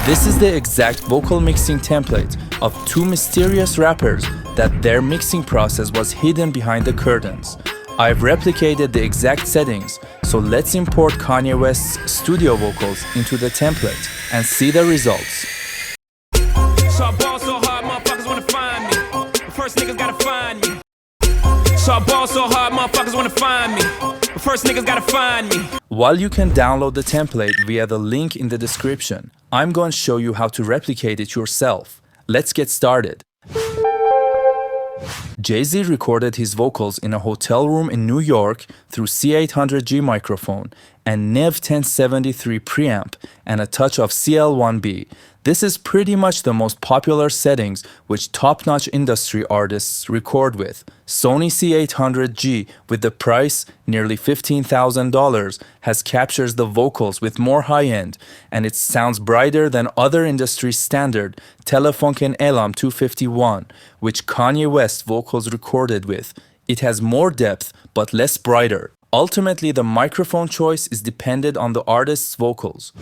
This is the exact vocal mixing template of two mysterious rappers that their mixing process was hidden behind the curtains. I've replicated the exact settings, so let's import Kanye West's studio vocals into the template and see the results. So I ball so hard, motherfuckers wanna find me. The first niggas gotta find me. So I ball so hard, motherfuckers wanna find me. The first niggas gotta find me. While you can download the template via the link in the description, I'm going to show you how to replicate it yourself. Let's get started. Jay-Z recorded his vocals in a hotel room in New York through C800G microphone and Nev 1073 preamp and a touch of CL1B. This is pretty much the most popular settings which top-notch industry artists record with. Sony C800G, with the price nearly $15,000, has captures the vocals with more high-end, and it sounds brighter than other industry standard Telefunken Elam 251, which Kanye West vocals recorded with. It has more depth but less brighter. Ultimately, the microphone choice is dependent on the artist's vocals.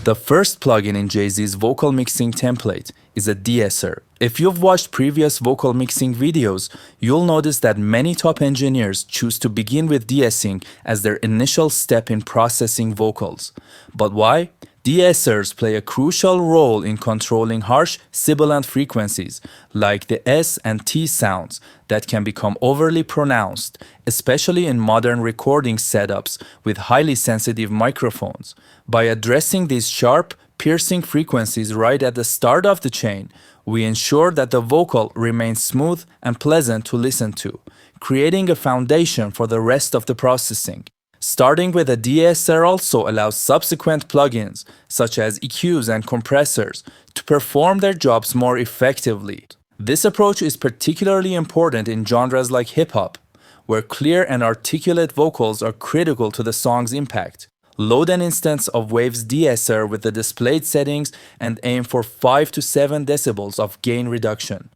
The first plugin in Jay-Z's vocal mixing template is a de-esser. If you've watched previous vocal mixing videos, you'll notice that many top engineers choose to begin with de-essing as their initial step in processing vocals. But why? De-essers play a crucial role in controlling harsh sibilant frequencies, like the S and T sounds, that can become overly pronounced, especially in modern recording setups with highly sensitive microphones. By addressing these sharp, piercing frequencies right at the start of the chain, we ensure that the vocal remains smooth and pleasant to listen to, creating a foundation for the rest of the processing. Starting with a de-esser also allows subsequent plugins, such as EQs and compressors, to perform their jobs more effectively. This approach is particularly important in genres like hip-hop, where clear and articulate vocals are critical to the song's impact. Load an instance of Waves de-esser with the displayed settings and aim for 5 to 7 decibels of gain reduction.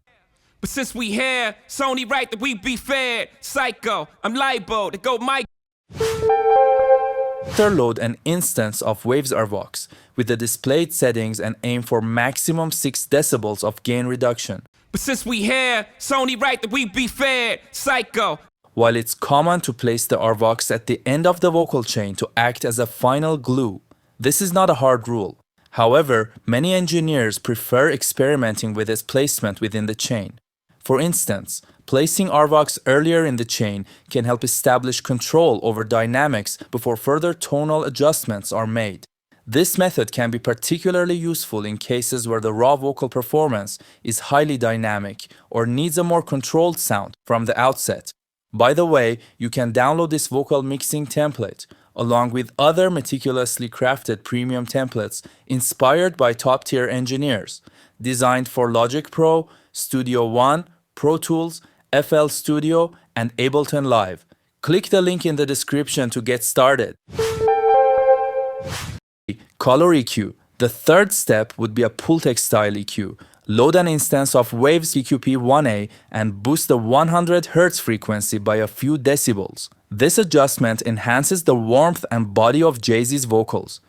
But since we here, it's only right that we be fair. Psycho, I'm liable to go Mike. Load an instance of Waves R-Vox with the displayed settings and aim for maximum 6 decibels of gain reduction. But since we here, it's only right that we be fair. Psycho. While it's common to place the R-Vox at the end of the vocal chain to act as a final glue, this is not a hard rule. However, many engineers prefer experimenting with its placement within the chain. For instance, placing R-Vox earlier in the chain can help establish control over dynamics before further tonal adjustments are made. This method can be particularly useful in cases where the raw vocal performance is highly dynamic or needs a more controlled sound from the outset. By the way, you can download this vocal mixing template along with other meticulously crafted premium templates inspired by top-tier engineers, designed for Logic Pro, Studio One, Pro Tools, FL Studio, and Ableton Live. Click the link in the description to get started. Color EQ. The third step would be a Pultec style EQ. Load an instance of Waves EQP1A and boost the 100 Hz frequency by a few decibels. This adjustment enhances the warmth and body of Jay-Z's vocals.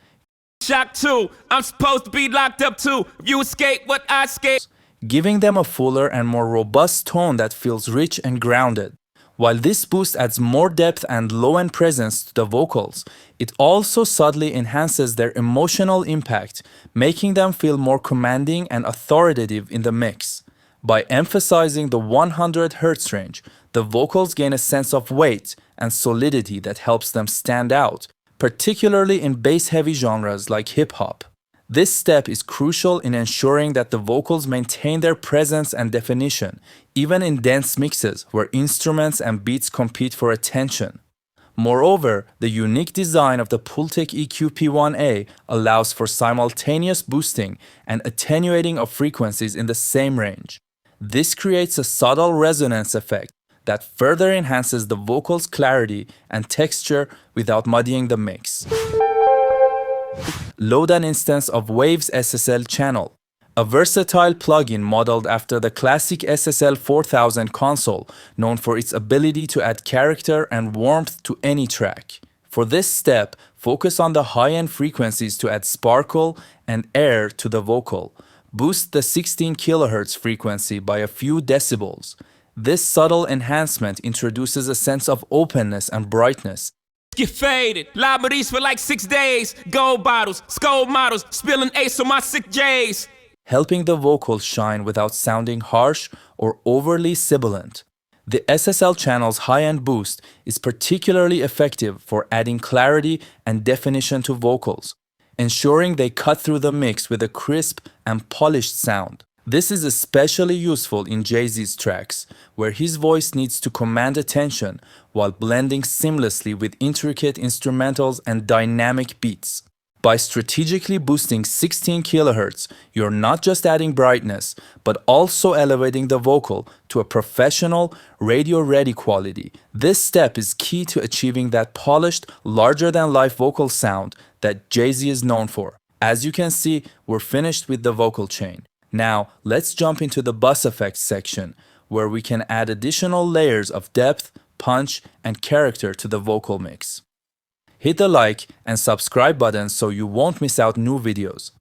Shock 2, I'm supposed to be locked up too. If you escape what I escape. Giving them a fuller and more robust tone that feels rich and grounded. While this boost adds more depth and low-end presence to the vocals, it also subtly enhances their emotional impact, making them feel more commanding and authoritative in the mix. By emphasizing the 100 Hz range, the vocals gain a sense of weight and solidity that helps them stand out, particularly in bass-heavy genres like hip-hop. This step is crucial in ensuring that the vocals maintain their presence and definition, even in dense mixes where instruments and beats compete for attention. Moreover, the unique design of the Pultec EQP1A allows for simultaneous boosting and attenuating of frequencies in the same range. This creates a subtle resonance effect that further enhances the vocal's clarity and texture without muddying the mix. Load an instance of Waves SSL Channel, a versatile plugin modeled after the classic SSL 4000 console, known for its ability to add character and warmth to any track. For this step, focus on the high-end frequencies to add sparkle and air to the vocal. Boost the 16 kHz frequency by a few decibels. This subtle enhancement introduces a sense of openness and brightness. Get faded, libraries for like 6 days. Gold bottles, scold models, spilling ace on my sick J's. Helping the vocals shine without sounding harsh or overly sibilant. The SSL channel's high-end boost is particularly effective for adding clarity and definition to vocals, ensuring they cut through the mix with a crisp and polished sound. This is especially useful in Jay-Z's tracks, where his voice needs to command attention while blending seamlessly with intricate instrumentals and dynamic beats. By strategically boosting 16 kHz, you're not just adding brightness, but also elevating the vocal to a professional, radio-ready quality. This step is key to achieving that polished, larger-than-life vocal sound that Jay-Z is known for. As you can see, we're finished with the vocal chain. Now, let's jump into the bus effects section, where we can add additional layers of depth, punch, and character to the vocal mix. Hit the like and subscribe buttons so you won't miss out new videos.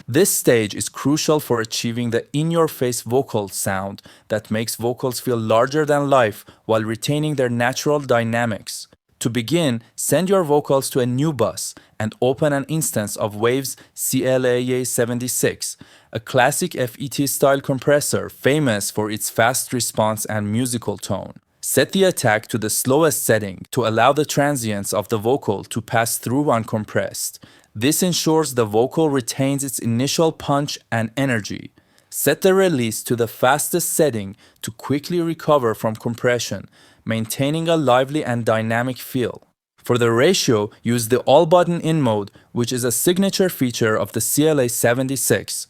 This stage is crucial for achieving the in-your-face vocal sound that makes vocals feel larger than life while retaining their natural dynamics. To begin, send your vocals to a new bus and open an instance of Waves SSL, a classic FET-style compressor famous for its fast response and musical tone. Set the attack to the slowest setting to allow the transients of the vocal to pass through uncompressed. This ensures the vocal retains its initial punch and energy. Set the release to the fastest setting to quickly recover from compression, maintaining a lively and dynamic feel. For the ratio, use the all-button in mode, which is a signature feature of the CLA-76.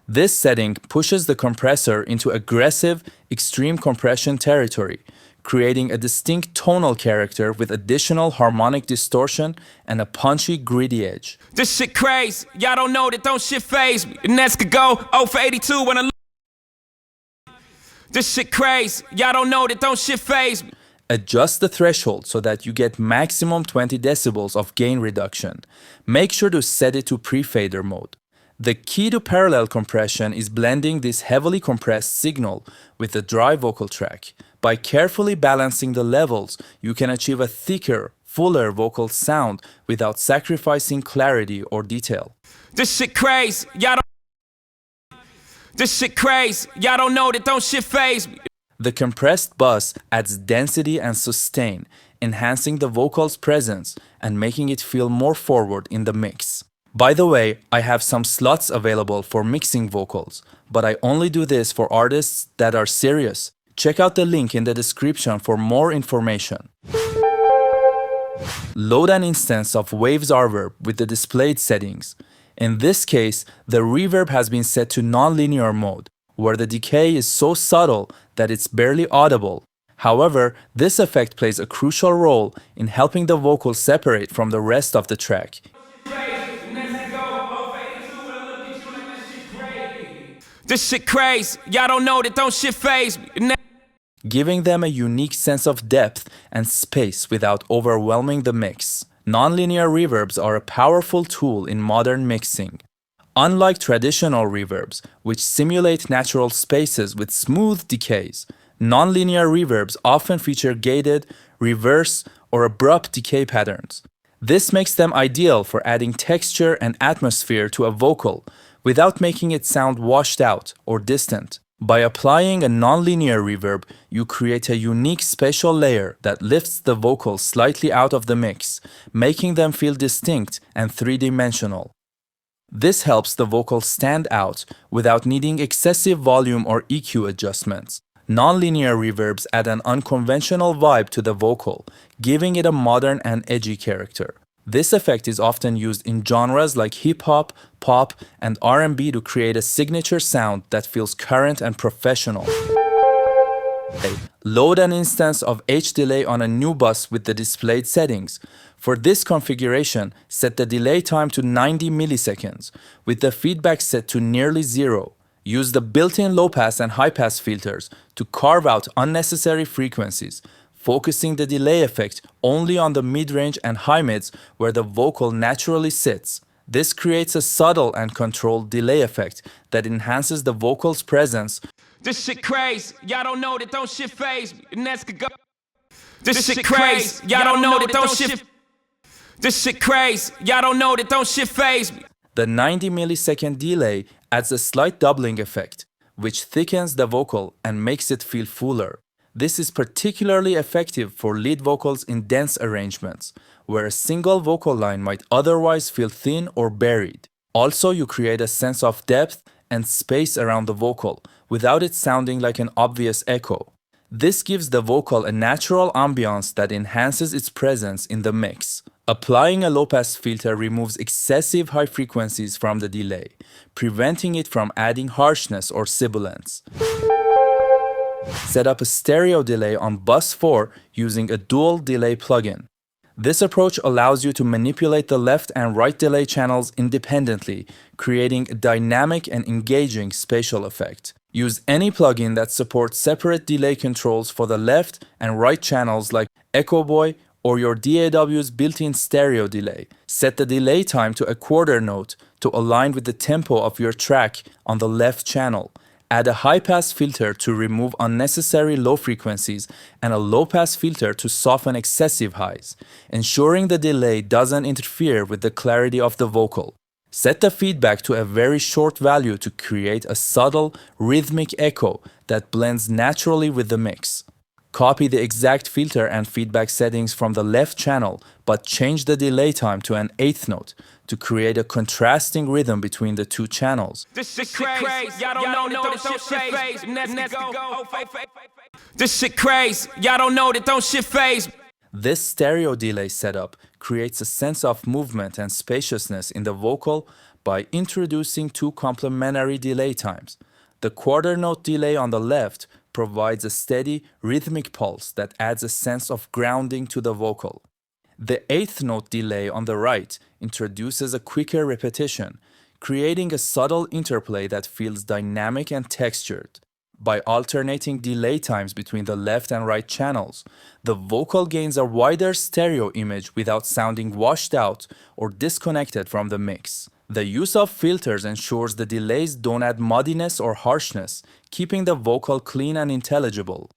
This setting pushes the compressor into aggressive, extreme compression territory, creating a distinct tonal character with additional harmonic distortion and a punchy, gritty edge. This shit crazy, y'all don't know that don't shit phase me. The Nets could go 0 for 82 when I This shit crazy, y'all don't know that don't shit phase me. Adjust the threshold so that you get maximum 20 decibels of gain reduction. Make sure to set it to pre-fader mode. The key to parallel compression is blending this heavily compressed signal with the dry vocal track. By carefully balancing the levels, you can achieve a thicker, fuller vocal sound without sacrificing clarity or detail. This shit crazy, y'all don't know that don't shit phase me. The compressed bus adds density and sustain, enhancing the vocal's presence and making it feel more forward in the mix. By the way, I have some slots available for mixing vocals, but I only do this for artists that are serious. Check out the link in the description for more information. Load an instance of Waves RVerb with the displayed settings. In this case, the reverb has been set to non-linear mode, where the decay is so subtle that it's barely audible. However, this effect plays a crucial role in helping the vocal separate from the rest of the track. This shit crazy, y'all don't know that don't shit phase me. Giving them a unique sense of depth and space without overwhelming the mix. Nonlinear reverbs are a powerful tool in modern mixing. Unlike traditional reverbs, which simulate natural spaces with smooth decays, nonlinear reverbs often feature gated, reverse, or abrupt decay patterns. This makes them ideal for adding texture and atmosphere to a vocal without making it sound washed out or distant. By applying a nonlinear reverb, you create a unique spatial layer that lifts the vocals slightly out of the mix, making them feel distinct and three-dimensional. This helps the vocals stand out without needing excessive volume or EQ adjustments. Nonlinear reverbs add an unconventional vibe to the vocal, giving it a modern and edgy character. This effect is often used in genres like hip-hop, pop, and R&B to create a signature sound that feels current and professional. Load an instance of H-Delay on a new bus with the displayed settings. For this configuration, set the delay time to 90 milliseconds, with the feedback set to nearly zero. Use the built-in low-pass and high-pass filters to carve out unnecessary frequencies. focusing the delay effect only on the mid-range and high mids where the vocal naturally sits. This creates a subtle and controlled delay effect that enhances the vocal's presence. This shit crazy, y'all don't know that don't shit phase me. And that's could go. This shit crazy, y'all don't know that don't shit. This shit crazy, y'all don't know that don't shit phase me. The 90 millisecond delay adds a slight doubling effect, which thickens the vocal and makes it feel fuller. This is particularly effective for lead vocals in dense arrangements, where a single vocal line might otherwise feel thin or buried. Also, you create a sense of depth and space around the vocal without it sounding like an obvious echo. This gives the vocal a natural ambiance that enhances its presence in the mix. Applying a low-pass filter removes excessive high frequencies from the delay, preventing it from adding harshness or sibilance. Set up a stereo delay on bus 4 using a dual delay plugin. This approach allows you to manipulate the left and right delay channels independently, creating a dynamic and engaging spatial effect. Use any plugin that supports separate delay controls for the left and right channels like Echo Boy or your DAW's built-in stereo delay. Set the delay time to a quarter note to align with the tempo of your track on the left channel. Add a high-pass filter to remove unnecessary low frequencies and a low-pass filter to soften excessive highs, ensuring the delay doesn't interfere with the clarity of the vocal. Set the feedback to a very short value to create a subtle, rhythmic echo that blends naturally with the mix. Copy the exact filter and feedback settings from the left channel, but change the delay time to an eighth note to create a contrasting rhythm between the two channels. This shit crazy, y'all don't know that don't shit phase me. This shit crazy, y'all don't know that don't shit phase me. This stereo delay setup creates a sense of movement and spaciousness in the vocal by introducing two complementary delay times. The quarter note delay on the left provides a steady, rhythmic pulse that adds a sense of grounding to the vocal. The eighth note delay on the right introduces a quicker repetition, creating a subtle interplay that feels dynamic and textured. By alternating delay times between the left and right channels, the vocal gains a wider stereo image without sounding washed out or disconnected from the mix. The use of filters ensures the delays don't add muddiness or harshness, keeping the vocal clean and intelligible.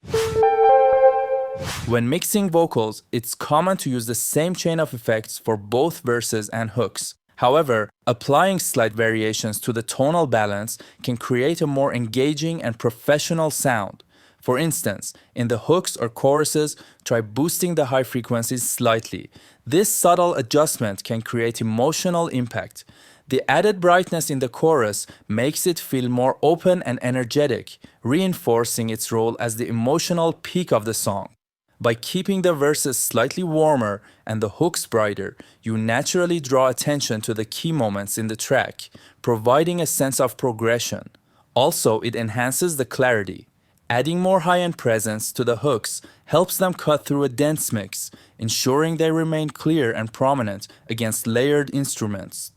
When mixing vocals, it's common to use the same chain of effects for both verses and hooks. However, applying slight variations to the tonal balance can create a more engaging and professional sound. For instance, in the hooks or choruses, try boosting the high frequencies slightly. This subtle adjustment can create emotional impact. The added brightness in the chorus makes it feel more open and energetic, reinforcing its role as the emotional peak of the song. By keeping the verses slightly warmer and the hooks brighter, you naturally draw attention to the key moments in the track, providing a sense of progression. Also, it enhances the clarity. Adding more high-end presence to the hooks helps them cut through a dense mix, ensuring they remain clear and prominent against layered instruments.